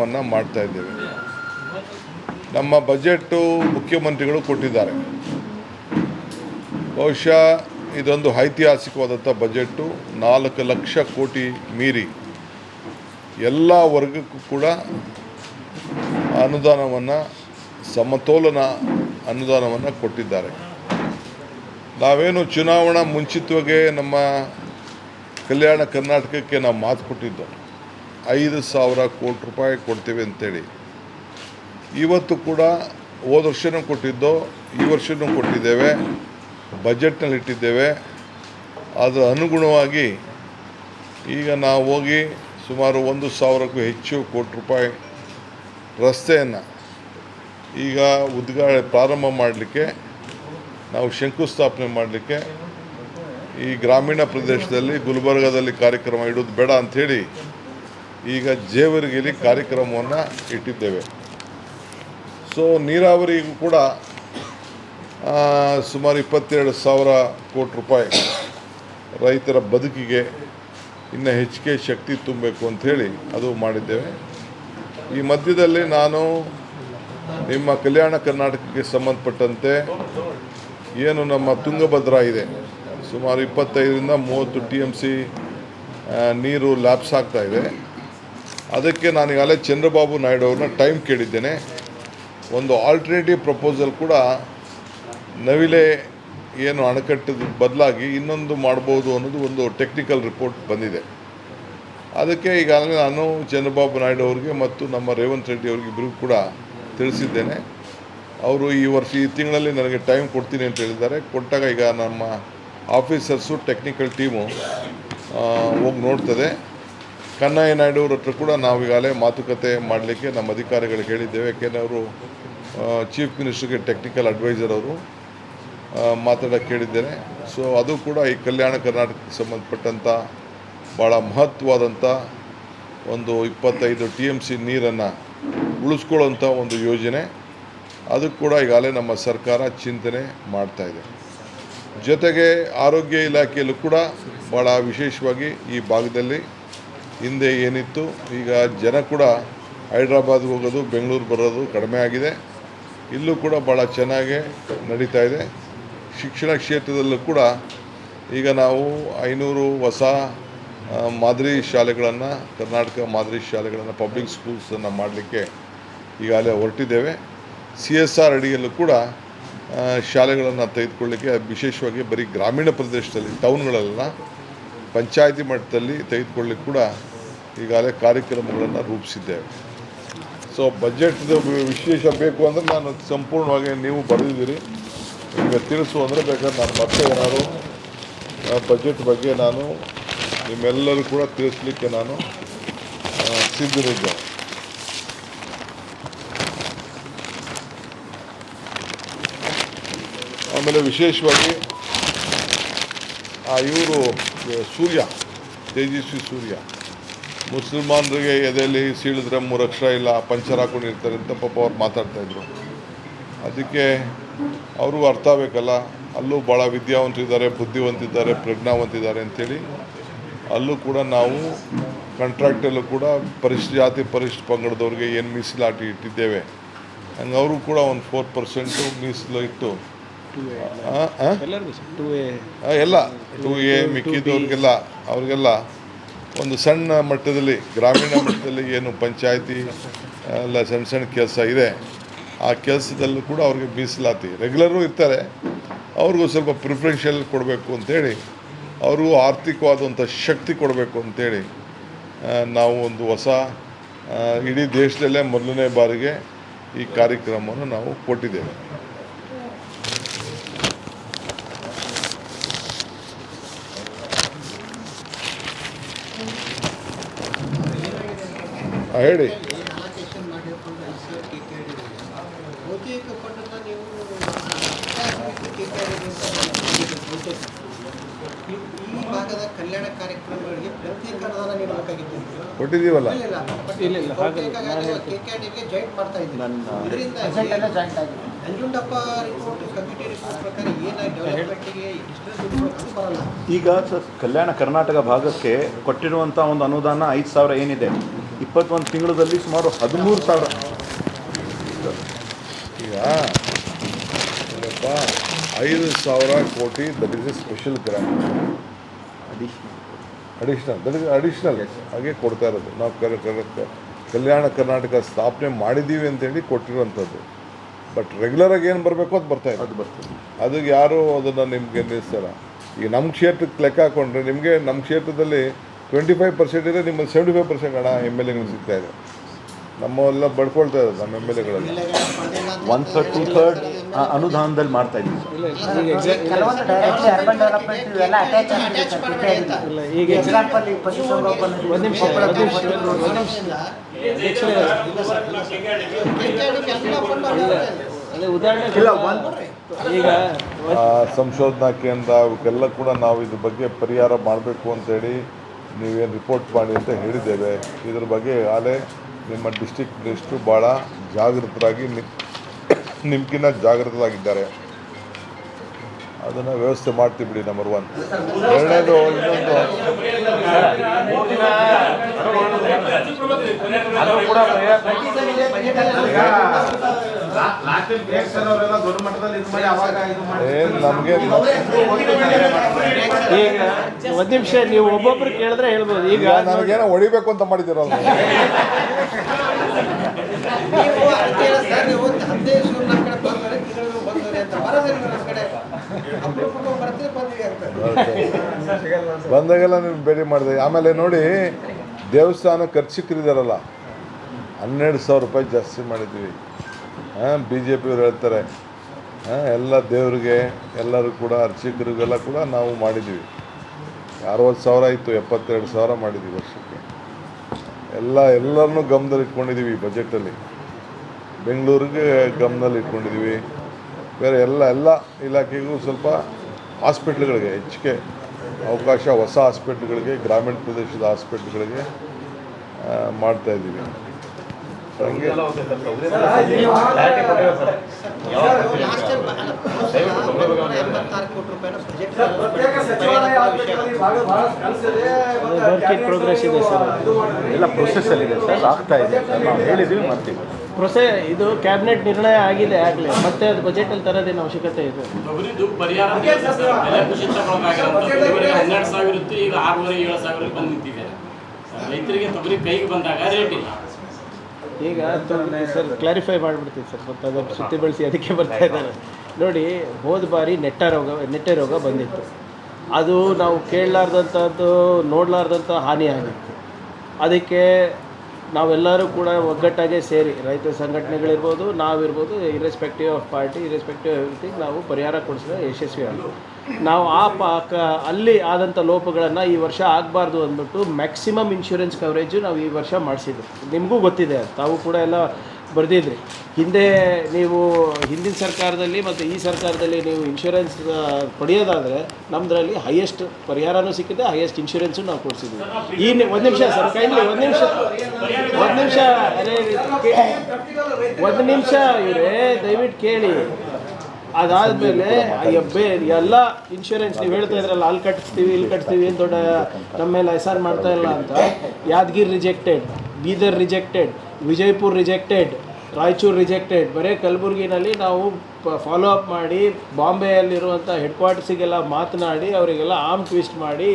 ಕಾರ್ಯಕ್ರಮವನ್ನು ಮಾಡ್ತಾ ಇದ್ದೇವೆ. ನಮ್ಮ ಬಜೆಟ್ಟು ಮುಖ್ಯಮಂತ್ರಿಗಳು ಕೊಟ್ಟಿದ್ದಾರೆ. ಬಹುಶಃ ಇದೊಂದು ಐತಿಹಾಸಿಕವಾದಂಥ ಬಜೆಟ್ಟು. 4 ಲಕ್ಷ ಕೋಟಿ ಮೀರಿ ಎಲ್ಲ ವರ್ಗಕ್ಕೂ ಕೂಡ ಅನುದಾನವನ್ನು, ಸಮತೋಲನ ಅನುದಾನವನ್ನು ಕೊಟ್ಟಿದ್ದಾರೆ. ನಾವೇನು ಚುನಾವಣಾ ಮುಂಚಿತವಾಗಿ ನಮ್ಮ ಕಲ್ಯಾಣ ಕರ್ನಾಟಕಕ್ಕೆ ನಾವು ಮಾತು ಕೊಟ್ಟಿದ್ದು 5,000 ಕೋಟಿ ರೂಪಾಯಿ ಕೊಡ್ತೀವಿ ಅಂತೇಳಿ. ಇವತ್ತು ಕೂಡ ಹೋದ ವರ್ಷವೂ ಕೊಟ್ಟಿದ್ದು, ಈ ವರ್ಷವೂ ಕೊಟ್ಟಿದ್ದೇವೆ, ಬಜೆಟ್ನಲ್ಲಿ ಇಟ್ಟಿದ್ದೇವೆ. ಅದರ ಅನುಗುಣವಾಗಿ ಈಗ ನಾವು ಹೋಗಿ ಸುಮಾರು 1,000ಕ್ಕೂ ಹೆಚ್ಚು ಕೋಟಿ ರೂಪಾಯಿ ರಸ್ತೆಯನ್ನು ಈಗ ಪ್ರಾರಂಭ ಮಾಡಲಿಕ್ಕೆ, ನಾವು ಶಂಕುಸ್ಥಾಪನೆ ಮಾಡಲಿಕ್ಕೆ ಈ ಗ್ರಾಮೀಣ ಪ್ರದೇಶದಲ್ಲಿ ಗುಲ್ಬರ್ಗಾದಲ್ಲಿ ಕಾರ್ಯಕ್ರಮ ಇಡೋದು ಬೇಡ ಅಂಥೇಳಿ ಈಗ ಜೇವರ್ಗಿಲಿ ಕಾರ್ಯಕ್ರಮವನ್ನು ಇಟ್ಟಿದ್ದೇವೆ. ಸೊ ನೀರಾವರಿಗೂ ಕೂಡ ಸುಮಾರು 22,000 ಕೋಟಿ ರೂಪಾಯಿ ರೈತರ ಬದುಕಿಗೆ ಇನ್ನು ಹೆಚ್ಚಿಗೆ ಶಕ್ತಿ ತುಂಬಬೇಕು ಅಂಥೇಳಿ ಅದು ಮಾಡಿದ್ದೇವೆ. ಈ ಮಧ್ಯದಲ್ಲಿ ನಾನು ನಿಮ್ಮ ಕಲ್ಯಾಣ ಕರ್ನಾಟಕಕ್ಕೆ ಸಂಬಂಧಪಟ್ಟಂತೆ ಏನು ನಮ್ಮ ತುಂಗಭದ್ರಾ ಇದೆ, ಸುಮಾರು 25ರಿಂದ 30 TMC ನೀರು ಲ್ಯಾಪ್ಸ್ ಆಗ್ತಾ ಇದೆ. ಅದಕ್ಕೆ ನಾನು ಈಗಾಗಲೇ ಚಂದ್ರಬಾಬು ನಾಯ್ಡು ಅವ್ರನ್ನ ಟೈಮ್ ಕೇಳಿದ್ದೇನೆ. ಒಂದು ಆಲ್ಟರ್ನೇಟಿವ್ ಪ್ರಪೋಸಲ್ ಕೂಡ ನವಿಲೆ ಏನು ಅಣೆಕಟ್ಟದ ಬದಲಾಗಿ ಇನ್ನೊಂದು ಮಾಡ್ಬೋದು ಅನ್ನೋದು ಒಂದು ಟೆಕ್ನಿಕಲ್ ರಿಪೋರ್ಟ್ ಬಂದಿದೆ. ಅದಕ್ಕೆ ಈಗಾಗಲೇ ನಾನು ಚಂದ್ರಬಾಬು ನಾಯ್ಡು ಅವ್ರಿಗೆ ಮತ್ತು ನಮ್ಮ ರೇವಂತ್ ರೆಡ್ಡಿ ಅವ್ರಿಗೆ ಇಬ್ಬರಿಗೂ ಕೂಡ ತಿಳಿಸಿದ್ದೇನೆ. ಅವರು ಈ ತಿಂಗಳಲ್ಲಿ ನನಗೆ ಟೈಮ್ ಕೊಡ್ತೀನಿ ಅಂತ ಹೇಳಿದ್ದಾರೆ. ಕೊಟ್ಟಾಗ ಈಗ ನಮ್ಮ ಆಫೀಸರ್ಸು ಟೆಕ್ನಿಕಲ್ ಟೀಮು ಹೋಗಿ ನೋಡ್ತದೆ. ಕನ್ನಯ್ಯ ನಾಯ್ಡು ಅವ್ರ ಹತ್ರ ಕೂಡ ನಾವು ಈಗಾಗಲೇ ಮಾತುಕತೆ ಮಾಡಲಿಕ್ಕೆ ನಮ್ಮ ಅಧಿಕಾರಿಗಳಿಗೆ ಹೇಳಿದ್ದೇವೆ. ಯಾಕೆಂದರೆ ಅವರು ಚೀಫ್ ಮಿನಿಸ್ಟರ್ಗೆ ಟೆಕ್ನಿಕಲ್ ಅಡ್ವೈಸರ್ ಅವರು ಮಾತಾಡೋಕ್ಕೆ ಹೇಳಿದ್ದೇನೆ. ಸೊ ಅದು ಕೂಡ ಈ ಕಲ್ಯಾಣ ಕರ್ನಾಟಕಕ್ಕೆ ಸಂಬಂಧಪಟ್ಟಂಥ ಭಾಳ ಮಹತ್ವವಾದಂಥ ಒಂದು 25 TMC ನೀರನ್ನು ಉಳಿಸ್ಕೊಳ್ಳೋಂಥ ಒಂದು ಯೋಜನೆ. ಅದು ಕೂಡ ಈಗಾಗಲೇ ನಮ್ಮ ಸರ್ಕಾರ ಚಿಂತನೆ ಮಾಡ್ತಾಯಿದೆ. ಜೊತೆಗೆ ಆರೋಗ್ಯ ಇಲಾಖೆಯಲ್ಲೂ ಕೂಡ ಭಾಳ ವಿಶೇಷವಾಗಿ ಈ ಭಾಗದಲ್ಲಿ ಹಿಂದೆ ಏನಿತ್ತು, ಈಗ ಜನ ಕೂಡ ಹೈದ್ರಾಬಾದ್ಗೆ ಹೋಗೋದು, ಬೆಂಗಳೂರು ಬರೋದು ಕಡಿಮೆ ಆಗಿದೆ. ಇಲ್ಲೂ ಕೂಡ ಭಾಳ ಚೆನ್ನಾಗೇ ನಡೀತಾ ಇದೆ. ಶಿಕ್ಷಣ ಕ್ಷೇತ್ರದಲ್ಲೂ ಕೂಡ ಈಗ ನಾವು 500 ಹೊಸ ಮಾದರಿ ಶಾಲೆಗಳನ್ನು, ಕರ್ನಾಟಕ ಮಾದರಿ ಶಾಲೆಗಳನ್ನು, ಪಬ್ಲಿಕ್ ಸ್ಕೂಲ್ಸನ್ನು ಮಾಡಲಿಕ್ಕೆ ಈಗಾಗಲೇ ಹೊರಟಿದ್ದೇವೆ. CSR ಅಡಿಯಲ್ಲೂ ಕೂಡ ಶಾಲೆಗಳನ್ನು ತೆಗೆದುಕೊಳ್ಳಿಕ್ಕೆ, ವಿಶೇಷವಾಗಿ ಬರೀ ಗ್ರಾಮೀಣ ಪ್ರದೇಶದಲ್ಲಿ, ಟೌನ್ಗಳೆಲ್ಲ ಪಂಚಾಯತಿ ಮಟ್ಟದಲ್ಲಿ ತೆಗೆದುಕೊಳ್ಳಿಕ್ಕೆ ಕೂಡ ಈಗಾಗಲೇ ಕಾರ್ಯಕ್ರಮಗಳನ್ನು ರೂಪಿಸಿದ್ದೇವೆ. ಸೊ ಬಜೆಟ್ದು ವಿಶೇಷ ಬೇಕು ಅಂದರೆ ನಾನು ಸಂಪೂರ್ಣವಾಗಿ, ನೀವು ಬರೆದಿದ್ದೀರಿ, ನಿಮಗೆ ತಿಳಿಸು ಅಂದರೆ ಬೇಕಾದ್ರೆ ನಾನು ಮತ್ತೆ ಏನಾದರೂ ಬಜೆಟ್ ಬಗ್ಗೆ ನಾನು ನಿಮ್ಮೆಲ್ಲರೂ ಕೂಡ ತಿಳಿಸ್ಲಿಕ್ಕೆ ನಾನು ಸಿದ್ಧರಿದ್ದೇನೆ. ಆಮೇಲೆ ವಿಶೇಷವಾಗಿ ಇವರು ತೇಜಸ್ವಿ ಸೂರ್ಯ ಮುಸಲ್ಮಾನರಿಗೆ ಎದೆಯಲ್ಲಿ ಸೀಳಿದ್ರೆ 3 ಅಕ್ಷರ ಇಲ್ಲ, ಪಂಚರ್ ಹಾಕೊಂಡಿರ್ತಾರೆ ಅಂತ ಪಾಪ ಅವ್ರು ಮಾತಾಡ್ತಾಯಿದ್ರು. ಅದಕ್ಕೆ ಅವ್ರಿಗೂ ಅರ್ಥ ಆಗಬೇಕಲ್ಲ, ಅಲ್ಲೂ ಭಾಳ ವಿದ್ಯಾವಂತರಿದ್ದಾರೆ, ಬುದ್ಧಿವಂತಿದ್ದಾರೆ, ಪ್ರಜ್ಞಾವಂತಿದ್ದಾರೆ ಅಂಥೇಳಿ ಅಲ್ಲೂ ಕೂಡ ನಾವು ಕಾಂಟ್ರಾಕ್ಟಲ್ಲೂ ಕೂಡ ಪರಿಶಿಷ್ಟ ಜಾತಿ ಪರಿಶಿಷ್ಟ ಪಂಗಡದವ್ರಿಗೆ ಏನು ಮೀಸಲಾತಿ ಇಟ್ಟಿದ್ದೇವೆ, ಹಂಗೆ ಅವರು ಕೂಡ ಒಂದು 4% ಮೀಸಲು ಇಟ್ಟು ಎಲ್ಲ 2A ಮಿಕ್ಕಿದವ್ರಿಗೆಲ್ಲ ಅವ್ರಿಗೆಲ್ಲ ಒಂದು ಸಣ್ಣ ಮಟ್ಟದಲ್ಲಿ, ಗ್ರಾಮೀಣ ಮಟ್ಟದಲ್ಲಿ ಏನು ಪಂಚಾಯತಿ ಎಲ್ಲ ಸಣ್ಣ ಸಣ್ಣ ಕೆಲಸ ಇದೆ, ಆ ಕೆಲಸದಲ್ಲೂ ಕೂಡ ಅವ್ರಿಗೆ ಮೀಸಲಾತಿ, ರೆಗ್ಯುಲರು ಇರ್ತಾರೆ, ಅವ್ರಿಗೂ ಸ್ವಲ್ಪ ಪ್ರಿಫರೆನ್ಷಿಯಲ್ ಕೊಡಬೇಕು ಅಂಥೇಳಿ, ಅವ್ರಿಗೂ ಆರ್ಥಿಕವಾದಂಥ ಶಕ್ತಿ ಕೊಡಬೇಕು ಅಂಥೇಳಿ ನಾವು ಒಂದು ಹೊಸ, ಇಡೀ ದೇಶದಲ್ಲೇ ಮೊದಲನೇ ಬಾರಿಗೆ ಈ ಕಾರ್ಯಕ್ರಮವನ್ನು ನಾವು ಕೊಟ್ಟಿದ್ದೇವೆ. ಹೇಳಿ. ಕೊಟ್ಟಿದ್ದೀವಲ್ಲ, ಈಗ ಕಲ್ಯಾಣ ಕರ್ನಾಟಕ ಭಾಗಕ್ಕೆ ಕೊಟ್ಟಿರುವಂಥ ಒಂದು ಅನುದಾನ 5,000 ಏನಿದೆ, 21 ತಿಂಗಳಲ್ಲಿ ಸುಮಾರು 13,000. ಈಗ 5,000 ಕೋಟಿ that is A special grant, additional ಹಾಗೆ ಕೊಡ್ತಾ ಇರೋದು. ನಾವು ಕಲ್ಯಾಣ ಕರ್ನಾಟಕ ಸ್ಥಾಪನೆ ಮಾಡಿದ್ದೀವಿ ಅಂತೇಳಿ ಕೊಟ್ಟಿರುವಂಥದ್ದು. ಬಟ್ ರೆಗ್ಯುಲರಾಗಿ ಏನು ಬರಬೇಕು ಅದು ಬರ್ತಾ ಇದೆ. ಅದಕ್ಕೆ ಯಾರೂ ಅದನ್ನು ನಿಮಗೆ ನಿಲ್ಲಿಸ್ತಾರ. ಈಗ ನಮ್ಮ ಕ್ಷೇತ್ರಕ್ಕೆ ಲೆಕ್ಕ ಹಾಕ್ಕೊಂಡ್ರೆ ನಿಮಗೆ ನಮ್ಮ ಕ್ಷೇತ್ರದಲ್ಲಿ 25% ಇದೆ, ನಿಮ್ಮಲ್ಲಿ 75% ಹಣ MLAಗಳು ಸಿಗ್ತಾ ಇದೆ. ನಮ್ಮೆಲ್ಲ ಬಡ್ಕೊಳ್ತಾ ಇರೋದು ನಮ್ಮ MLAಗಳಲ್ಲಿ 1/3 ಅನುದಾನದಲ್ಲಿ ಮಾಡ್ತಾ ಇದ್ದೀವಿ ಸರ್. ಕೆಲವೊಂದು ಡೈರೆಕ್ಟ್ಲಿ ಅರ್ಬನ್ ಡೆವಲಪ್ಮೆಂಟ್ ಇವೆಲ್ಲ ಅಟ್ಯಾಚ್ ಆಗ್ತಿದೆ ಸರ್. ಈಗ ಎಕ್ಸಾಂಪಲ್ ಈ ಪಶುಸಂಗೋಪನೆ ಒಂದು ನಿಮಿಷ ಈಗ ಸಂಶೋಧನಾ ಕೇಂದ್ರ ಅವಕ್ಕೆಲ್ಲ ಕೂಡ ನಾವು ಇದ್ರ ಬಗ್ಗೆ ಪರಿಹಾರ ಮಾಡಬೇಕು ಅಂತೇಳಿ ನೀವೇನು ರಿಪೋರ್ಟ್ ಮಾಡಿ ಅಂತ ಹೇಳಿದ್ದೇವೆ. ಇದ್ರ ಬಗ್ಗೆ ಆಲೇ ನಿಮ್ಮ ಡಿಸ್ಟ್ರಿಕ್ಟ್ ಮಿನಿಸ್ಟ್ರು ಭಾಳ ಜಾಗೃತರಾಗಿ ನಿಮ್ಗಿನ್ನ ಜಾಗೃತರಾಗಿದ್ದಾರೆ. ಅದನ್ನು ವ್ಯವಸ್ಥೆ ಮಾಡ್ತೀವಿ ಬಿಡಿ. ನಂಬರ್ 1. ಎರಡನೇದು ಇನ್ನೊಂದು ಏನು ನಮಗೆ ಈಗ ಒಂದು ನಿಮಿಷ ನೀವು ಒಬ್ಬೊಬ್ರು ಕೇಳಿದ್ರೆ ಹೇಳ್ಬೋದು. ಈಗ ನನಗೇನೋ ಹೊಡಿಬೇಕು ಅಂತ ಮಾಡಿದ್ದೀರಲ್ಲ. ಬಂದಾಗೆಲ್ಲ ನೀವು ಭೇಟಿ ಮಾಡಿದೆ. ಆಮೇಲೆ ನೋಡಿ, ದೇವಸ್ಥಾನ ಖರ್ಚಿಕರಿದ್ದಾರಲ್ಲ 12,000 ರೂಪಾಯಿ ಜಾಸ್ತಿ ಮಾಡಿದ್ದೀವಿ. BJP ಅವ್ರು ಹೇಳ್ತಾರೆ ಎಲ್ಲ ದೇವರಿಗೆ ಎಲ್ಲರೂ ಕೂಡ ಅರ್ಚಕರಿಗೆಲ್ಲ ಕೂಡ ನಾವು ಮಾಡಿದ್ದೀವಿ. 60,000 ಇತ್ತು, 72,000 ಮಾಡಿದ್ದೀವಿ ವರ್ಷಕ್ಕೆ. ಎಲ್ಲರನ್ನೂ ಗಮನದಲ್ಲಿ ಇಟ್ಕೊಂಡಿದ್ದೀವಿ ಈ ಬಜೆಟಲ್ಲಿ. ಬೆಂಗಳೂರಿಗೆ ಗಮನದಲ್ಲಿ ಇಟ್ಕೊಂಡಿದ್ದೀವಿ. ಬೇರೆ ಎಲ್ಲ ಇಲಾಖೆಗೂ ಸ್ವಲ್ಪ ಹಾಸ್ಪಿಟ್ಲ್ಗಳಿಗೆ ಹೆಚ್ಚಿಗೆ ಅವಕಾಶ, ಹೊಸ ಹಾಸ್ಪಿಟ್ಲ್ಗಳಿಗೆ, ಗ್ರಾಮೀಣ ಪ್ರದೇಶದ ಹಾಸ್ಪಿಟ್ಲ್ಗಳಿಗೆ ಮಾಡ್ತಾಯಿದ್ದೀವಿ. ಹಾಗೆ ಪ್ರೋಗ್ರೆಸ್ ಇದೆ ಸರ್, ಎಲ್ಲ ಪ್ರೊಸೆಸ್ಸಲ್ಲಿದೆ ಸರ್, ಆಗ್ತಾ ಇದೆ ಸರ್. ನಾವು ಹೇಳಿದ್ದೀವಿ, ಮಾಡ್ತೀವಿ. ಇದು ಕ್ಯಾಬಿನೆಟ್ ನಿರ್ಣಯ ಆಗಿದೆ ಆಗಲೇ, ಮತ್ತೆ ಅದು ಬಜೆಟಲ್ಲಿ ತರೋದೇನು ಅವಶ್ಯಕತೆ ಇದೆ? ಪರಿಹಾರ ಬೆಲೆ ಕುಸಿತಕ್ಕೊಳಗಾಗಿರೋದು 12,000 ಇತ್ತು, ಈಗ 6,500-7,000 ಬಂದು ನಿಂತಿದೆ. ರೈತರಿಗೆ ತೊಗರಿ ಕೈಗೆ ಬಂದಾಗ ರೇಟ್ ಇಲ್ಲ. ಈಗ ಸರ್ ಕ್ಲಾರಿಫೈ ಮಾಡಿಬಿಡ್ತೀವಿ ಸರ್, ಮತ್ತು ಅದನ್ನು ಸುತ್ತಿ ಬೆಳೆಸಿ ಅದಕ್ಕೆ ಬರ್ತಾ ಇದ್ದಾರೆ ನೋಡಿ. ಹೋದ ಬಾರಿ ನೆಟ್ಟೆ ರೋಗ ಬಂದಿತ್ತು. ಅದು ನಾವು ಕೇಳಲಾರ್ದಂಥದ್ದು, ನೋಡಲಾರ್ದಂಥ ಹಾನಿ ಆಗಿತ್ತು. ಅದಕ್ಕೆ ನಾವೆಲ್ಲರೂ ಕೂಡ ಒಗ್ಗಟ್ಟಾಗೆ ಸೇರಿ, ರೈತ ಸಂಘಟನೆಗಳಿರ್ಬೋದು, ನಾವಿರ್ಬೋದು, irrespective of party, irrespective of everything, ನಾವು ಪರಿಹಾರ ಕೊಡಿಸಿದ್ರೆ ಯಶಸ್ವಿ ಆಗೋದು. ನಾವು ಅಲ್ಲಿ ಆದಂಥ ಲೋಪಗಳನ್ನು ಈ ವರ್ಷ ಆಗಬಾರ್ದು ಅಂದ್ಬಿಟ್ಟು ಮ್ಯಾಕ್ಸಿಮಮ್ ಇನ್ಶೂರೆನ್ಸ್ ಕವರೇಜು ನಾವು ಈ ವರ್ಷ ಮಾಡಿಸಿದ್ವಿ. ನಿಮಗೂ ಗೊತ್ತಿದೆ, ತಾವು ಕೂಡ ಎಲ್ಲ ಬರೆದಿದ್ರಿ. ನೀವು ಹಿಂದಿನ ಸರ್ಕಾರದಲ್ಲಿ ಮತ್ತು ಈ ಸರ್ಕಾರದಲ್ಲಿ ನೀವು ಇನ್ಶೂರೆನ್ಸ್ ಪಡೆಯೋದಾದರೆ ನಮ್ಮದ್ರಲ್ಲಿ ಹೈಯೆಸ್ಟ್ ಪರಿಹಾರನೂ ಸಿಕ್ಕಿದೆ, ಹೈಯೆಸ್ಟ್ ಇನ್ಶೂರೆನ್ಸು ನಾವು ಕೊಡಿಸಿದ್ವಿ. ಒಂದು ನಿಮಿಷ ಸರ್, ಕೈಂಡ್ಲಿ ಒಂದು ನಿಮಿಷ ಇವರೇ ದಯವಿಟ್ಟು ಕೇಳಿ. ಅದಾದಮೇಲೆ ಎಲ್ಲ ಇನ್ಶೂರೆನ್ಸ್ ನೀವು ಹೇಳ್ತಾ ಇದ್ರಲ್ಲ, ಅಲ್ಲಿ ಕಟ್ಟಿಸ್ತೀವಿ ಇಲ್ಲಿ ಕಟ್ತೀವಿ ಏನು ದೊಡ್ಡ ನಮ್ಮ ಮೇಲೆ SR ಮಾಡ್ತಾ ಇಲ್ಲ ಅಂತ. Yadgir rejected, Bidar rejected, Vijayapura rejected, Raichur rejected. ಬರೀ ಕಲಬುರಗಿನಲ್ಲಿ ನಾವು ಫಾಲೋ ಅಪ್ ಮಾಡಿ ಬಾಂಬೆಯಲ್ಲಿರುವಂಥ ಹೆಡ್ ಕ್ವಾರ್ಟರ್ಸಿಗೆಲ್ಲ ಮಾತನಾಡಿ ಅವರಿಗೆಲ್ಲ ಆರ್ಮ್ ಟ್ವಿಸ್ಟ್ ಮಾಡಿ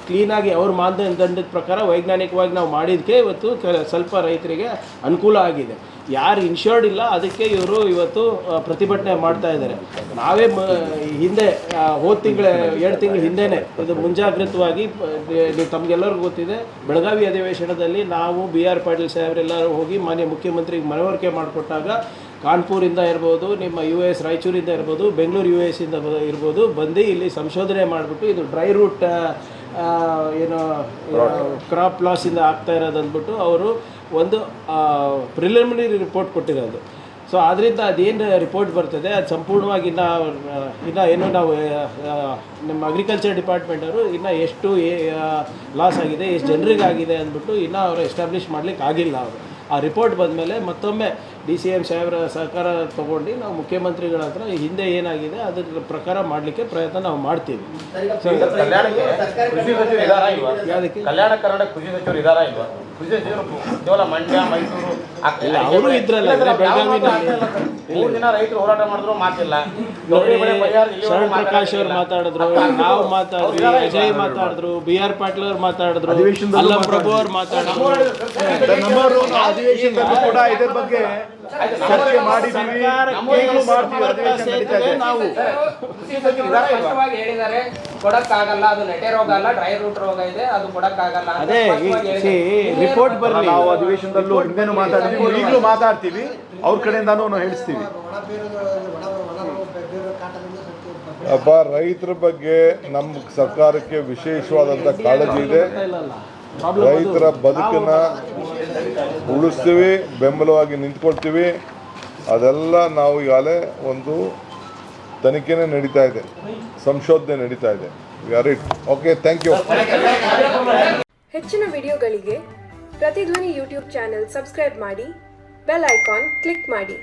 ಕ್ಲೀನಾಗಿ ಅವ್ರ ಮಾನದಂಡದ ಪ್ರಕಾರ ವೈಜ್ಞಾನಿಕವಾಗಿ ನಾವು ಮಾಡಿದ್ದಕ್ಕೆ ಇವತ್ತು ಸ್ವಲ್ಪ ರೈತರಿಗೆ ಅನುಕೂಲ ಆಗಿದೆ. ಯಾರು ಇನ್ಶೂರ್ಡ್ ಇಲ್ಲ ಅದಕ್ಕೆ ಇವರು ಇವತ್ತು ಪ್ರತಿಭಟನೆ ಮಾಡ್ತಾ ಇದ್ದಾರೆ. ನಾವೇ ಹಿಂದೆ ಹೋದ ತಿಂಗಳ 2 ತಿಂಗಳ ಹಿಂದೆಯೇ ಇದು ಮುಂಜಾಗ್ರತವಾಗಿ, ನೀವು ತಮಗೆಲ್ಲರಿಗೂ ಗೊತ್ತಿದೆ, ಬೆಳಗಾವಿ ಅಧಿವೇಶನದಲ್ಲಿ ನಾವು BR ಪಾಟೀಲ್ ಸಾಹೇಬರೆಲ್ಲರೂ ಹೋಗಿ ಮಾನ್ಯ ಮುಖ್ಯಮಂತ್ರಿಗೆ ಮನವರಿಕೆ ಮಾಡಿಕೊಟ್ಟಾಗ ಕಾನ್ಪುರಿಂದ ಇರ್ಬೋದು, ನಿಮ್ಮ US ರಾಯಚೂರಿಂದ ಇರ್ಬೋದು, ಬೆಂಗಳೂರು US ಇಂದ ಇರ್ಬೋದು, ಬಂದು ಇಲ್ಲಿ ಸಂಶೋಧನೆ ಮಾಡಿಬಿಟ್ಟು ಇದು ಡ್ರೈ ರೂಟ್ ಕ್ರಾಪ್ ಲಾಸಿಂದ ಆಗ್ತಾ ಇರೋದು ಅಂದ್ಬಿಟ್ಟು ಅವರು ಒಂದು ಪ್ರಿಲಿಮಿನರಿ ರಿಪೋರ್ಟ್ ಕೊಟ್ಟಿರೋದು. ಸೊ ಆದ್ದರಿಂದ ಅದೇನು ರಿಪೋರ್ಟ್ ಬರ್ತದೆ ಅದು ಸಂಪೂರ್ಣವಾಗಿ ಇನ್ನು ಏನು ನಾವು ನಮ್ಮ ಅಗ್ರಿಕಲ್ಚರ್ ಡಿಪಾರ್ಟ್ಮೆಂಟವರು ಇನ್ನು ಎಷ್ಟು ಲಾಸ್ ಆಗಿದೆ, ಎಷ್ಟು ಜನರಿಗೆ ಆಗಿದೆ ಅಂದ್ಬಿಟ್ಟು ಇನ್ನೂ ಅವರು ಎಸ್ಟಾಬ್ಲಿಷ್ ಮಾಡಲಿಕ್ಕೆ ಆಗಿಲ್ಲ. ಅವರು ಆ ರಿಪೋರ್ಟ್ ಬಂದಮೇಲೆ ಮತ್ತೊಮ್ಮೆ DCM ಸಾಹೇಬರ ಸಹಕಾರ ತೊಗೊಂಡು ನಾವು ಮುಖ್ಯಮಂತ್ರಿಗಳ ಹತ್ರ ಹಿಂದೆ ಏನಾಗಿದೆ ಅದ್ರ ಪ್ರಕಾರ ಮಾಡಲಿಕ್ಕೆ ಪ್ರಯತ್ನ ನಾವು ಮಾಡ್ತೀವಿ. ಕಲ್ಯಾಣ ಕರ್ನಾಟಕ ಕೃಷಿ ಸಚಿವರು ಇದ್ದಾರಾ ಇಲ್ವಾ? ಕೇವಲ ಮಂಡ್ಯ ಮೈಸೂರು ಇಲ್ಲ, ಅವರು ಇದ್ರಲ್ಲ, ಬೆಳಗಾವಿನಲ್ಲಿ. 3 ದಿನ ರೈತರು ಹೋರಾಟ ಮಾಡಿದ್ರು ಮಾತಿಲ್ಲ. ನೋಡಿ, ಶರಣ್ ಪ್ರಕಾಶ್ ಅವ್ರು ಮಾತಾಡಿದ್ರು, ನಾವು ಮಾತಾಡಿದ್ವಿ, ಅಜಯ್ ಮಾತಾಡಿದ್ರು, BR ಪಾಟೀಲ್ ಅವ್ರು ಮಾತಾಡಿದ್ರು, ಅಲ್ಲಂ ಪ್ರಭು ಅವ್ರು ಮಾತಾಡಿದ್ರು. ನಮ್ಮವರು ಅಧಿವೇಶನದಲ್ಲೂ ಕೂಡ ಇದ್ರ ಬಗ್ಗೆ ಚರ್ಚೆ ಮಾಡಿದ್ದೀವಿ, ಈಗಲೂ ಮಾಡ್ತೀವಿ. ಅಧಿವೇಶನ ನಡೀತಾ ಇದೆ. ನಾವು ಸ್ಪಷ್ಟವಾಗಿ ಹೇಳಿದ್ದಾರೆ, ಕೊಡಕ್ಕಾಗಲ್ಲ, ಅದು ನೆಟೆ ರೋಗ ಅಲ್ಲ, ಡ್ರೈ ರೂಟ್ ರೋಗ ಇದೆ, ಅದು ಕೊಡಕ್ಕಾಗಲ್ಲ ಅಂತ ಅದೇ ಸ್ಪಷ್ಟವಾಗಿ ಹೇಳಿದ್ದಾರೆ. ರಿಪೋರ್ಟ್ ಬರಲಿ. ನಾವು ಅಧಿವೇಶನದಲ್ಲೂ ಹಿಂದೆನೂ ಮಾತಾಡ್ತೀವಿ, ಈಗಲೂ ಮಾತಾಡ್ತೀವಿ, ಅವ್ರ ಕಡೆಯಿಂದಾನು ಹೇಳಿಸ್ತೀವಿ. ಅಪ್ಪ, ರೈತರ ಬಗ್ಗೆ ನಮ್ಮ ಸರ್ಕಾರಕ್ಕೆ ವಿಶೇಷವಾದಂಥ ಕಾಳಜಿ ಇದೆ. ರೈತರ ಬದುಕನ್ನು ಉಳಿಸ್ತೀವಿ, ಬೆಂಬಲವಾಗಿ ನಿಂತ್ಕೊಳ್ತೀವಿ. ಅದೆಲ್ಲ ನಾವು ಈಗಾಗಲೇ ಒಂದು ತನಿಖೆನೇ ನಡೀತಾ ಇದೆ, ಸಂಶೋಧನೆ ನಡೀತಾ ಇದೆ. We are it. Okay, thank you. ಹೆಚ್ಚಿನ ವಿಡಿಯೋಗಳಿಗೆ ಪ್ರತಿಧ್ವನಿ ಯೂಟ್ಯೂಬ್ ಚಾನೆಲ್ ಸಬ್ಸ್ಕ್ರೈಬ್ ಮಾಡಿ, ಬೆಲ್ ಐಕಾನ್ ಕ್ಲಿಕ್ ಮಾಡಿ.